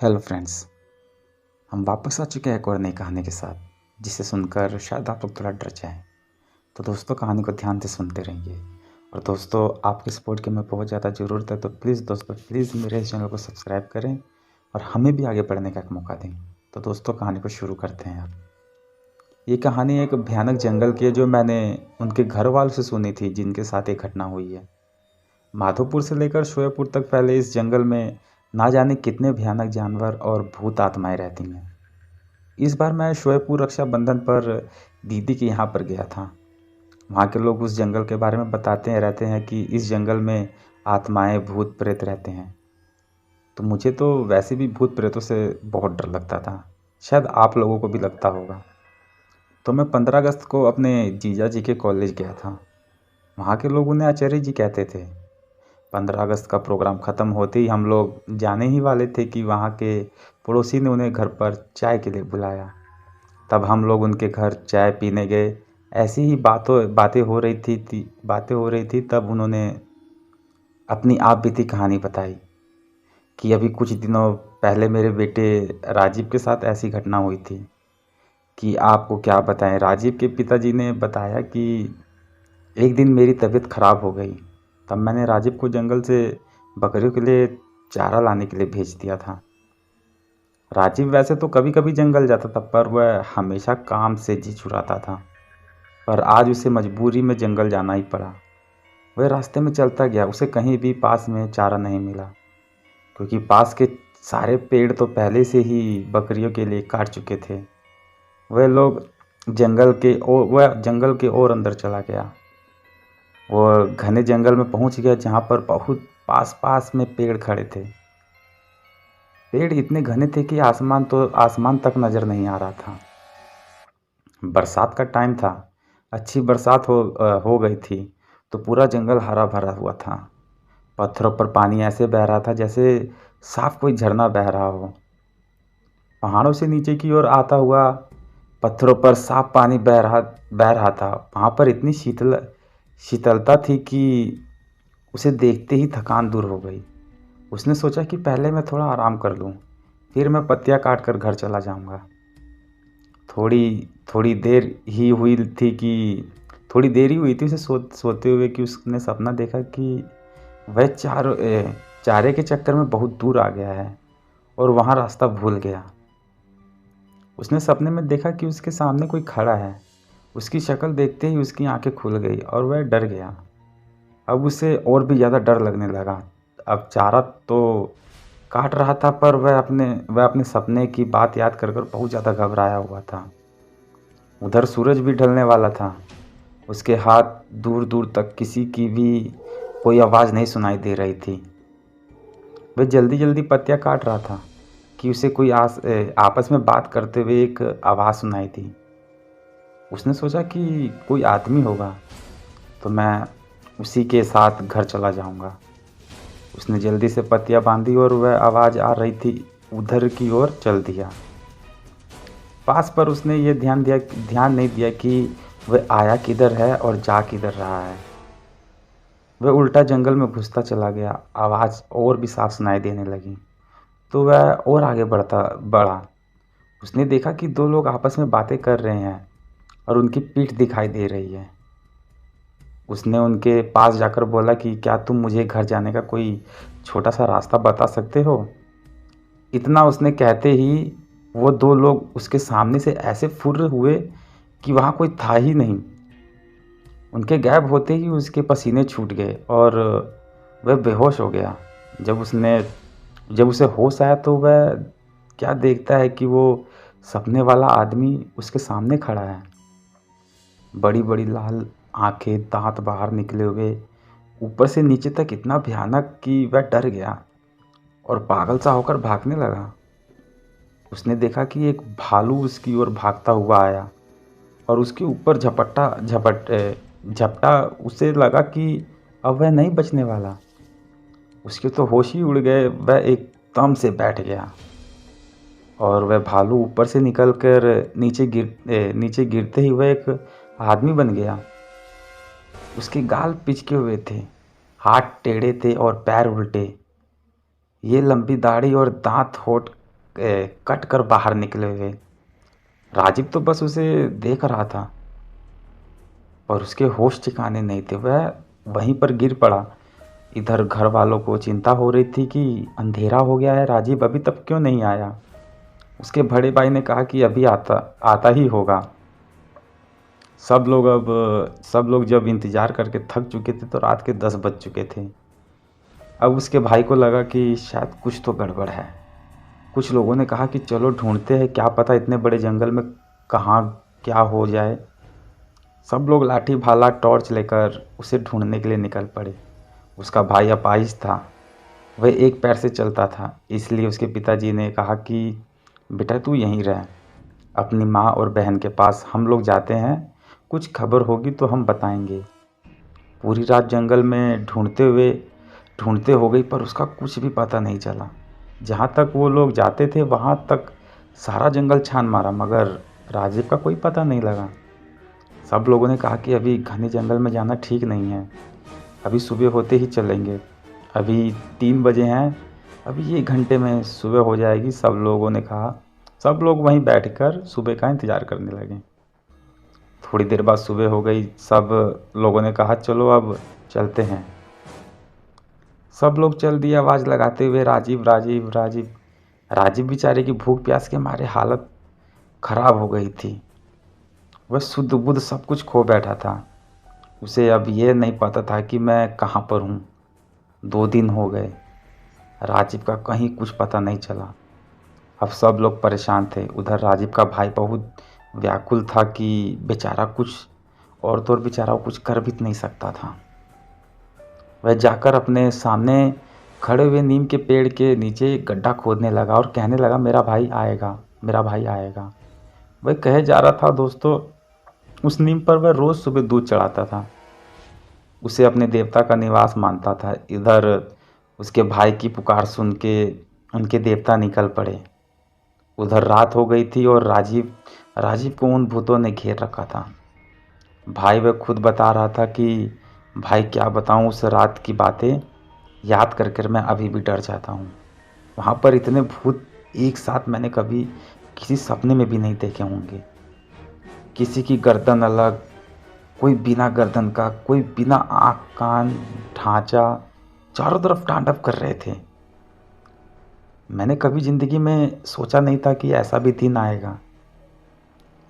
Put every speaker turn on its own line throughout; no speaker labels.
Hello friends. हम वापस आ चुके हैं एक और नई कहानी के साथ, जिसे सुनकर शायद आप लोग थोड़ा डर जाएं। तो दोस्तों, कहानी को ध्यान से सुनते रहिए। और दोस्तों, आपके सपोर्ट की हमें बहुत ज़्यादा ज़रूरत है, तो प्लीज़ दोस्तों, प्लीज़ मेरे इस चैनल को सब्सक्राइब करें और हमें भी आगे बढ़ने का एक मौका दें। तो दोस्तों, कहानी को शुरू करते हैं अब। ये कहानी एक भयानक जंगल की है, जो मैंने उनके घर वालों से सुनी थी, जिनके साथ एक घटना हुई है। माधोपुर से लेकर शोएपुर तक फैले इस जंगल में ना जाने कितने भयानक जानवर और भूत आत्माएं रहती हैं। इस बार मैं शोएपुर रक्षाबंधन पर दीदी के यहाँ पर गया था। वहाँ के लोग उस जंगल के बारे में बताते रहते हैं कि इस जंगल में आत्माएं भूत प्रेत रहते हैं। तो मुझे तो वैसे भी भूत प्रेतों से बहुत डर लगता था, शायद आप लोगों को भी लगता होगा। तो मैं 15 अगस्त को अपने जीजा जी के कॉलेज गया था। वहाँ के लोग उन्हें आचार्य जी कहते थे। 15 अगस्त का प्रोग्राम ख़त्म होते ही हम लोग जाने ही वाले थे कि वहाँ के पड़ोसी ने उन्हें घर पर चाय के लिए बुलाया। तब हम लोग उनके घर चाय पीने गए। ऐसी ही बातें हो रही थी तब उन्होंने अपनी आप बीती कहानी बताई कि अभी कुछ दिनों पहले मेरे बेटे राजीव के साथ ऐसी घटना हुई थी कि आपको क्या बताएं। राजीव के पिताजी ने बताया कि एक दिन मेरी तबीयत ख़राब हो गई। तब मैंने राजीव को जंगल से बकरियों के लिए चारा लाने के लिए भेज दिया था। राजीव वैसे तो कभी कभी जंगल जाता था, पर वह हमेशा काम से जी चुराता था। पर आज उसे मजबूरी में जंगल जाना ही पड़ा। वह रास्ते में चलता गया, उसे कहीं भी पास में चारा नहीं मिला, क्योंकि पास के सारे पेड़ तो पहले से ही बकरियों के लिए काट चुके थे। वह जंगल के और अंदर चला गया। वो घने जंगल में पहुंच गया, जहाँ पर बहुत पास पास में पेड़ खड़े थे। पेड़ इतने घने थे कि आसमान तक नज़र नहीं आ रहा था। बरसात का टाइम था, अच्छी बरसात हो गई थी, तो पूरा जंगल हरा भरा हुआ था। पत्थरों पर पानी ऐसे बह रहा था जैसे साफ कोई झरना बह रहा हो। पहाड़ों से नीचे की ओर आता हुआ पत्थरों पर साफ पानी बह रहा था। वहाँ पर इतनी शीतलता थी कि उसे देखते ही थकान दूर हो गई। उसने सोचा कि पहले मैं थोड़ा आराम कर लूँ, फिर मैं पत्तियाँ काट कर घर चला जाऊँगा। थोड़ी थोड़ी देर ही हुई थी कि थोड़ी देर ही हुई थी उसे सोते हुए कि उसने सपना देखा कि वह चारे के चक्कर में बहुत दूर आ गया है और वहाँ रास्ता भूल गया। उसने सपने में देखा कि उसके सामने कोई खड़ा है। उसकी शक्ल देखते ही उसकी आंखें खुल गई और वह डर गया। अब उसे और भी ज़्यादा डर लगने लगा। अब चारा तो काट रहा था, पर वह अपने सपने की बात याद कर कर बहुत ज़्यादा घबराया हुआ था। उधर सूरज भी ढलने वाला था। उसके हाथ दूर दूर तक किसी की भी कोई आवाज़ नहीं सुनाई दे रही थी। वह जल्दी जल्दी पत्तियाँ काट रहा था कि उसे कोई आपस में बात करते हुए एक आवाज़ सुनाई दी। उसने सोचा कि कोई आदमी होगा, तो मैं उसी के साथ घर चला जाऊंगा। उसने जल्दी से पत्तियाँ बांधी और वह आवाज़ आ रही थी उधर की ओर चल दिया। पास पर उसने ये ध्यान नहीं दिया कि वह आया किधर है और जा किधर रहा है। वह उल्टा जंगल में घुसता चला गया। आवाज़ और भी साफ सुनाई देने लगी, तो वह और आगे बढ़ा। उसने देखा कि दो लोग आपस में बातें कर रहे हैं और उनकी पीठ दिखाई दे रही है। उसने उनके पास जाकर बोला कि क्या तुम मुझे घर जाने का कोई छोटा सा रास्ता बता सकते हो। इतना उसने कहते ही वो दो लोग उसके सामने से ऐसे फुर्र हुए कि वहाँ कोई था ही नहीं। उनके गायब होते ही उसके पसीने छूट गए और वह बेहोश हो गया। जब उसे होश आया तो वह क्या देखता है कि वो सपने वाला आदमी उसके सामने खड़ा है। बड़ी बड़ी लाल आंखें, दांत बाहर निकले हुए, ऊपर से नीचे तक इतना भयानक कि वह डर गया और पागल सा होकर भागने लगा। उसने देखा कि एक भालू उसकी ओर भागता हुआ आया और उसके ऊपर झपटा। उसे लगा कि अब वह नहीं बचने वाला। उसके तो होश ही उड़ गए। वह एकदम से बैठ गया और वह भालू ऊपर से निकल कर नीचे गिरते ही वह एक आदमी बन गया। उसके गाल पिचके हुए थे, हाथ टेढ़े थे और पैर उल्टे। ये लंबी दाढ़ी और दांत होठ कट कर बाहर निकले हुए। राजीव तो बस उसे देख रहा था, पर उसके होश ठिकाने नहीं थे। वह वहीं पर गिर पड़ा। इधर घर वालों को चिंता हो रही थी कि अंधेरा हो गया है, राजीव अभी तक क्यों नहीं आया। उसके बड़े भाई ने कहा कि अभी आता आता ही होगा। सब लोग जब इंतज़ार करके थक चुके थे तो रात के 10 बज चुके थे। अब उसके भाई को लगा कि शायद कुछ तो गड़बड़ है। कुछ लोगों ने कहा कि चलो ढूंढते हैं, क्या पता इतने बड़े जंगल में कहाँ क्या हो जाए। सब लोग लाठी भाला टॉर्च लेकर उसे ढूंढने के लिए निकल पड़े। उसका भाई अपाहिज था, वह एक पैर से चलता था, इसलिए उसके पिताजी ने कहा कि बेटा तू यहीं रह, अपनी माँ और बहन के पास, हम लोग जाते हैं, कुछ खबर होगी तो हम बताएंगे। पूरी रात जंगल में ढूंढते हो गई, पर उसका कुछ भी पता नहीं चला। जहाँ तक वो लोग जाते थे वहाँ तक सारा जंगल छान मारा, मगर राजीव का कोई पता नहीं लगा। सब लोगों ने कहा कि अभी घने जंगल में जाना ठीक नहीं है, अभी सुबह होते ही चलेंगे। अभी 3 बजे हैं, अभी 1 घंटे में सुबह हो जाएगी। सब लोगों ने कहा। सब लोग वहीं बैठकर सुबह का इंतज़ार करने लगे। थोड़ी देर बाद सुबह हो गई। सब लोगों ने कहा चलो अब चलते हैं। सब लोग चल दिए आवाज़ लगाते हुए, राजीव राजीव राजीव। राजीव बेचारे की भूख प्यास के मारे हालत खराब हो गई थी। वह शुद्ध बुद्ध सब कुछ खो बैठा था। उसे अब ये नहीं पता था कि मैं कहाँ पर हूँ। 2 दिन हो गए, राजीव का कहीं कुछ पता नहीं चला। अब सब लोग परेशान थे। उधर राजीव का भाई बहुत व्याकुल था कि बेचारा कुछ और तो और बेचारा वो कुछ कर भी नहीं सकता था। वह जाकर अपने सामने खड़े हुए नीम के पेड़ के नीचे एक गड्ढा खोदने लगा और कहने लगा मेरा भाई आएगा, मेरा भाई आएगा। वह कहे जा रहा था दोस्तों, उस नीम पर वह रोज़ सुबह दूध चढ़ाता था, उसे अपने देवता का निवास मानता था। इधर उसके भाई की पुकार सुन के उनके देवता निकल पड़े। उधर रात हो गई थी और राजीव राजीव को उन भूतों ने घेर रखा था। भाई वह खुद बता रहा था कि भाई क्या बताऊं, उस रात की बातें याद कर कर मैं अभी भी डर जाता हूँ। वहाँ पर इतने भूत एक साथ मैंने कभी किसी सपने में भी नहीं देखे होंगे। किसी की गर्दन अलग, कोई बिना गर्दन का, कोई बिना आँख कान ढांचा, चारों तरफ तांडव कर रहे थे। मैंने कभी ज़िंदगी में सोचा नहीं था कि ऐसा भी दिन आएगा।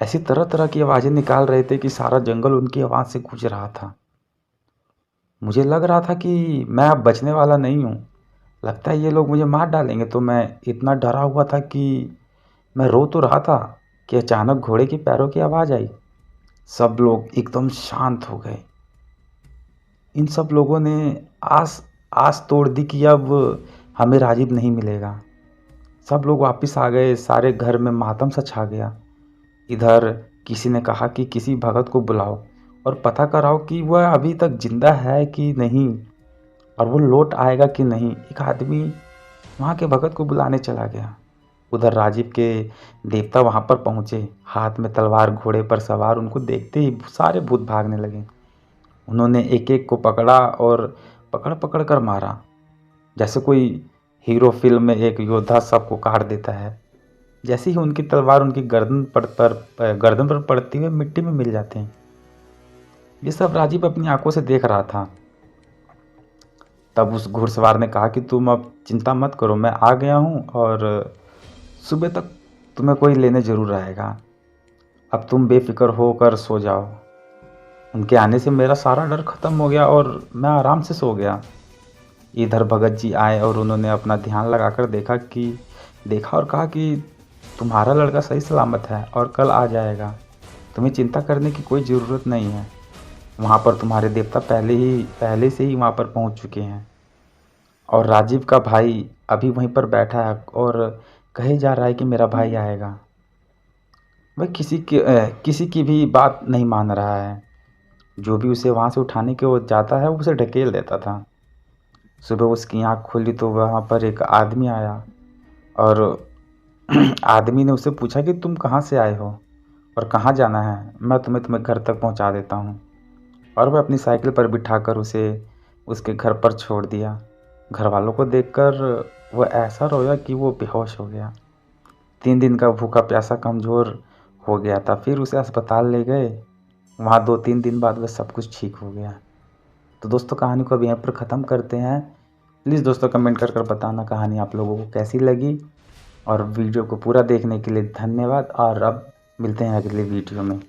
ऐसी तरह तरह की आवाज़ें निकाल रहे थे कि सारा जंगल उनकी आवाज़ से गूंज रहा था। मुझे लग रहा था कि मैं अब बचने वाला नहीं हूँ। लगता है ये लोग मुझे मार डालेंगे। तो मैं इतना डरा हुआ था कि मैं रो तो रहा था कि अचानक घोड़े के पैरों की आवाज़ आई। सब लोग एकदम शांत हो गए। इन सब लोगों ने आस आस तोड़ दी कि अब हमें राजीव नहीं मिलेगा। सब लोग वापस आ गए। सारे घर में मातम सा छा गया। इधर किसी ने कहा कि किसी भगत को बुलाओ और पता कराओ कि वह अभी तक जिंदा है कि नहीं और वो लौट आएगा कि नहीं। एक आदमी वहाँ के भगत को बुलाने चला गया। उधर राजीव के देवता वहाँ पर पहुँचे, हाथ में तलवार, घोड़े पर सवार। उनको देखते ही सारे भूत भागने लगे। उन्होंने एक एक को पकड़ा और पकड़ पकड़ कर मारा, जैसे कोई हीरो फिल्म में एक योद्धा सबको काट देता है। जैसे ही उनकी तलवार उनकी गर्दन पर पड़ती हुई मिट्टी में मिल जाते हैं। ये सब राजीव अपनी आंखों से देख रहा था। तब उस घुड़सवार ने कहा कि तुम अब चिंता मत करो, मैं आ गया हूँ और सुबह तक तुम्हें कोई लेने ज़रूर आएगा। अब तुम बेफिक्र होकर सो जाओ। उनके आने से मेरा सारा डर खत्म हो गया और मैं आराम से सो गया। इधर भगत जी आए और उन्होंने अपना ध्यान लगाकर देखा और कहा कि तुम्हारा लड़का सही सलामत है और कल आ जाएगा। तुम्हें चिंता करने की कोई ज़रूरत नहीं है। वहाँ पर तुम्हारे देवता पहले से ही वहाँ पर पहुँच चुके हैं और राजीव का भाई अभी वहीं पर बैठा है और कहे जा रहा है कि मेरा भाई आएगा। वह किसी की भी बात नहीं मान रहा है। जो भी उसे वहाँ से उठाने के ओर जाता है उसे ढकेल देता था। सुबह उसकी आँख खुली तो वहाँ पर एक आदमी आया और आदमी ने उससे पूछा कि तुम कहाँ से आए हो और कहाँ जाना है, मैं तुम्हें घर तक पहुँचा देता हूँ। और वह अपनी साइकिल पर बिठाकर उसे उसके घर पर छोड़ दिया। घर वालों को देखकर वह ऐसा रोया कि वो बेहोश हो गया। 3 दिन का भूखा प्यासा कमज़ोर हो गया था। फिर उसे अस्पताल ले गए, वहाँ 2-3 दिन बाद बस सब कुछ ठीक हो गया। तो दोस्तों कहानी को अब यहाँ पर ख़त्म करते हैं। प्लीज़ दोस्तों कमेंट कर कर बताना कहानी आप लोगों को कैसी लगी, और वीडियो को पूरा देखने के लिए धन्यवाद, और अब मिलते हैं अगले वीडियो में।